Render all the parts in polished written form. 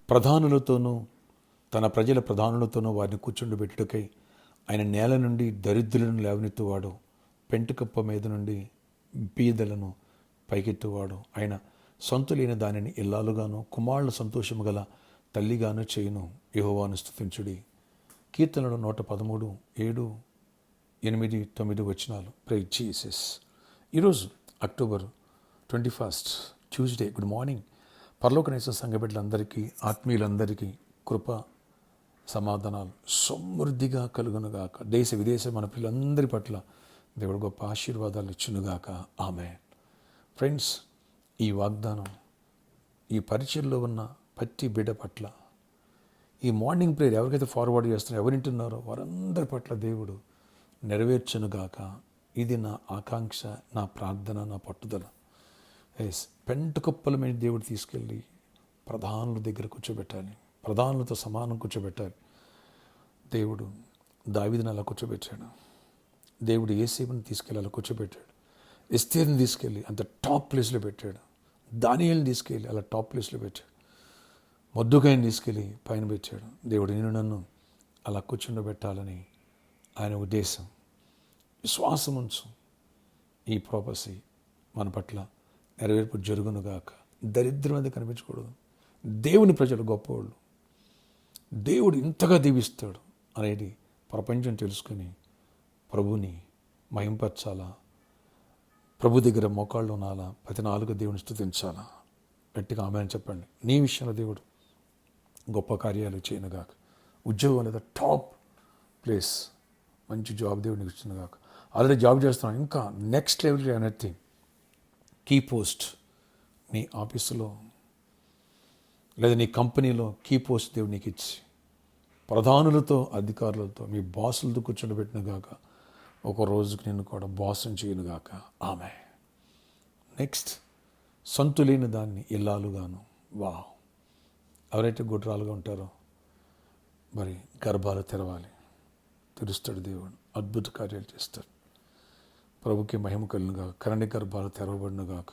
ప్రధానులతోనూ తన ప్రజల ప్రధానులతోనూ వారిని కూర్చుండబెట్టుటకై ఆయన నేల నుండి దరిద్రులను లేవనెత్తువాడు, పెంటుకప్ప మీద నుండి బీదలను పైకెత్తువాడు. ఆయన సొంతులైన దానిని ఇల్లాలుగాను కుమారుల సంతోషము గల తల్లిగాను చేయును. యెహోవాను స్తుతించుడి. కీర్తనలు 113, 7, 8, 9 వచనాలు. Praise Jesus. ఈరోజు అక్టోబర్ 21 ట్యూస్డే. Good morning. పరలోకనేశ్వర సంఘ బిడ్డలందరికీ, ఆత్మీయులందరికీ కృప సమాధానాలు సమృద్ధిగా కలుగునుగాక. దేశ విదేశ మన పిల్లలందరి పట్ల దేవుడు గొప్ప ఆశీర్వాదాలు ఇచ్చునుగాక. ఆమేన్. ఫ్రెండ్స్, ఈ వాగ్దానం ఈ పరిచయంలో ఉన్న ప్రతి బిడ్డ పట్ల, ఈ మార్నింగ్ ప్రేయర్ ఎవరికైతే ఫార్వర్డ్ చేస్తున్నారో, ఎవరింటున్నారో వారందరి పట్ల దేవుడు నెరవేర్చునుగాక. ఇది నా ఆకాంక్ష, నా ప్రార్థన, నా పట్టుదల. పెంటకుప్పల మీద దేవుడు తీసుకెళ్ళి ప్రధానుల దగ్గర కూర్చోబెట్టాలి, ప్రధానులతో సమానం కూర్చోబెట్టాలి. దేవుడు దావీదుని అలా కూర్చోబెట్టాడు. దేవుడు యేసేపుని తీసుకెళ్ళి అలా కూర్చోబెట్టాడు. ఎస్తేరుని తీసుకెళ్ళి అంత టాప్ ప్లేస్లో పెట్టాడు. దానియేలుని తీసుకెళ్ళి అలా టాప్ ప్లేస్లో పెట్టాడు. మొర్దెకైని తీసుకెళ్ళి పైన పెట్టాడు. దేవుడు నేను నన్ను అలా కూర్చుండబెట్టాలని ఆయన ఉద్దేశం. విశ్వాసం ఉంచు. ఈ ప్రాపసీ మన పట్ల నెరవేర్పు జరుగునుగాక. దరిద్రం అనేది కనిపించకూడదు. దేవుని ప్రజలు గొప్పవాళ్ళు, దేవుడు ఇంతగా దీవిస్తాడు అనేది ప్రపంచం తెలుసుకుని ప్రభుని మహింపరచాలా, ప్రభు దగ్గర మోకాళ్ళు ఉనాలా, ప్రతి నాలుగు దేవుని స్తుతించాలా. గట్టిగా ఆమేన్ చెప్పండి. నీ విషయంలో దేవుడు గొప్ప కార్యాలు చేయనుగాక. ఉద్యోగం లేదా టాప్ ప్లేస్, మంచి జాబ్ దేవుడికి ఇచ్చినగాక. ఆల్రెడీ జాబ్ చేస్తున్నాను, ఇంకా నెక్స్ట్ లెవెల్ అనేది కీ పోస్ట్ నీ ఆఫీసులో లేదా నీ కంపెనీలో కీ పోస్ట్ దేవుడు నీకు ఇచ్చి ప్రధానులతో, అధికారులతో, మీ బాసులతో కూర్చోబెట్టినగాక. ఒక రోజుకి నిన్ను కూడా బాసుని చేయనుగాక. ఆమె నెక్స్ట్ సొంతులేని దాన్ని ఇల్లాలుగాను. వావ్! ఎవరైతే గుడ్రాలుగా ఉంటారో మరి గర్భాలు తెరవాలి. తెరుస్తాడు దేవుడు, అద్భుత కార్యాలు చేస్తాడు. ప్రభుకి మహిమ కలుగునుగాక. కరణి గర్భాలు తెరవబడినగాక.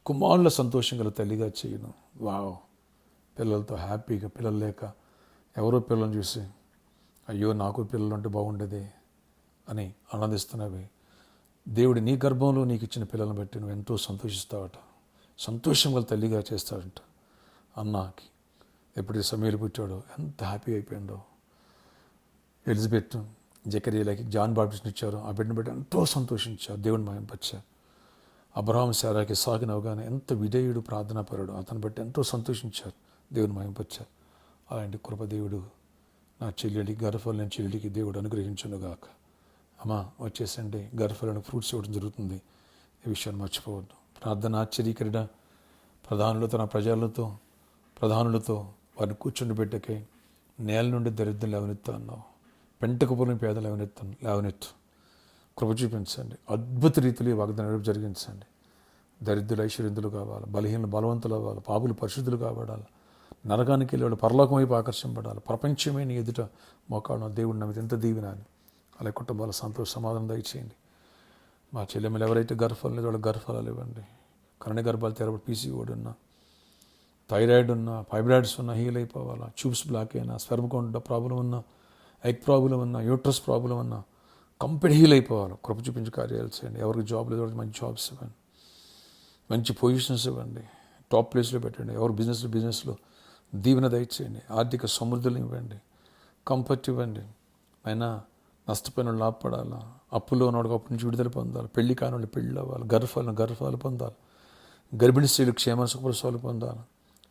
కుమారుల సంతోషం గల తల్లిగా చేయను. వావ్! పిల్లలతో హ్యాపీగా, పిల్లలు లేక ఎవరో పిల్లలను చూసి అయ్యో నాకు పిల్లలు ఉంటే బాగుండేదే అని ఆనందిస్తున్నవి. దేవుడు నీ గర్భంలో నీకు ఇచ్చిన పిల్లలను బట్టి నువ్వు ఎంతో సంతోషిస్తావట. సంతోషం గల తల్లిగా చేస్తాడంట. అన్నకి ఎప్పుడైతే సమీరు పుట్టాడో ఎంత హ్యాపీ అయిపోయిందో. ఎలిజబెత్ జకరీయాకి జాన్ బాప్టిస్ట్ ఇచ్చారు. ఆ బిడ్డను బట్టి ఎంతో సంతోషించారు, దేవుని మహింపరిచారు. అబ్రహాం శారాకి సాగినవగానే ఎంత విధేయుడు, ప్రార్థనాపరుడు. అతను బట్టి ఎంతో సంతోషించారు, దేవుని మహింపరిచారు. అలాంటి కృప దేవుడు నా చెల్లెలి, గర్భఫలం చెల్లెలికి దేవుడు అనుగ్రహించునుగాక. అమ్మా వచ్చేసండి, గర్భఫలానికి ఫ్రూట్స్ ఇవ్వడం జరుగుతుంది. ఈ విషయాన్ని మర్చిపోవద్దు. ప్రార్థన ఆశ్చర్యకరణ. ప్రధానులతో, నా ప్రధానులతో వారిని కూర్చుండి పెట్టకే నేల నుండి దరిద్రం లేవనెత్తా అన్నావు. పెంటకుపోలిన పేదలు లేవనెత్తు. కృప చూపించండి. అద్భుత రీతిలో ఈ వాగ్దానం జరిగించండి. దరిద్రులు ఐశ్వర్యంతులు కావాలి, బలహీనలు బలవంతులు అవ్వాలి, పాపులు పరిశుద్ధులు కాపాడాలి, నరకానికి వెళ్ళి పరలోకం వైపు ఆకర్షింపడాలి. ప్రపంచమే నీ ఎదుట మోకాళ్ళ దేవుడు నమ్మితే ఎంత దీవెనాలి. అలా కుటుంబాల సంతోష సమాధానం దయచేయండి. మా చెల్లెమ్మలు ఎవరైతే గర్భఫలం లేదో వాళ్ళకి గర్భఫలాలు ఇవ్వండి. కరణి గర్భాలు తెరబడి పీసీఓడి ఉన్నా, థైరాయిడ్ ఉన్నా, ఫైబ్రాయిడ్స్ ఉన్నా హీల్ అయిపోవాలా. ట్యూబ్స్ బ్లాక్ అయినా, స్పెర్మ్ కౌంట్ ప్రాబ్లం ఉన్నా, ఎగ్ ప్రాబ్లం ఉన్నా, యూట్రస్ ప్రాబ్లం ఉన్నా కంప్లీట్ హీల్ అయిపోవాలి. కృప చూపించి కార్యాలు చేయండి. ఎవరికి జాబ్ లేదో మంచి జాబ్స్ ఇవ్వండి, మంచి పొజిషన్స్ ఇవ్వండి, టాప్ ప్లేస్లో పెట్టండి. ఎవరు బిజినెస్లో దీవెన దయచేయండి. ఆర్థిక సమృద్ధులు ఇవ్వండి, కంఫర్ట్ ఇవ్వండి. అయినా నష్టపోయిన లాభపడాలా, అప్పుల్లో ఉన్నవాడికి అప్పు నుంచి విడుదల పొందాలి, పెళ్లి కాని వాళ్ళు పెళ్ళి అవ్వాలి, గర్భాలు పొందాలి, గర్భిణీ స్త్రీలు క్షేమ సుఖప్రసవాలు పొందాలి.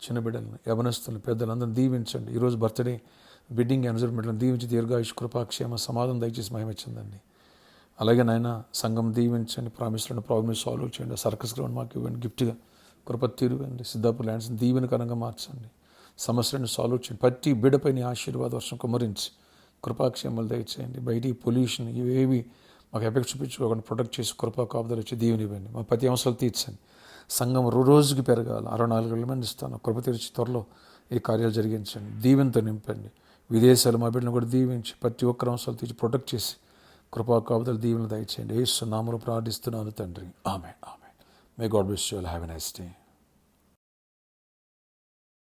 చిన్న బిడ్డలను, యవనస్తులు, పెద్దలందరూ దీవించండి. ఈరోజు బర్త్డే, బిడ్డింగ్ ఎన్జాయ్మెంట్లను దీవించి దీర్ఘాయుష్, కృపాక్షేమ, సమాధానం దయచేసి మహిమించండి. అలాగే నాయన సంఘం దీవించండి. ప్రాబ్లమ్ని సాల్వ్ చేయండి. సర్కస్ గ్రౌండ్ మాకు ఇవ్వండి గిఫ్ట్గా. కృప తీరువండి. సిద్ధాపూర్ ల్యాండ్స్ని దీవెనకరంగా మార్చండి. సమస్యలను సాల్వ్ చేయండి. ప్రతి బిడ్డపై నీ ఆశీర్వాద వర్షం కుమ్మరించి కృపాక్షేమాలు దయచేయండి. బయటికి పొల్యూషన్ ఇవేవి మాకు ఎఫెక్ట్ చూపించుకోకుండా ప్రొటెక్ట్ చేసి కృపా కాపుదలు వచ్చి దీవెని ఇవ్వండి. మా ప్రతి అవసరాలు తీర్చండి. సంఘం రోజుకి పెరగాలి. 64 మంది ఇస్తాను. కృప తెరిచి త్వరలో ఈ కార్యాలు జరిగించండి. దీవెనతో నింపండి. విదేశాలు మా బిడ్డలను కూడా దీవించి ప్రతి ఒక్కరి అవసరాలు తీర్చి ప్రొటెక్ట్ చేసి కృపా కాపుదలు దీవెనలు దయచేయండి. యేసు నామములో ప్రార్థిస్తున్నాను తండ్రి. Amen. May God bless you all. Have a nice day.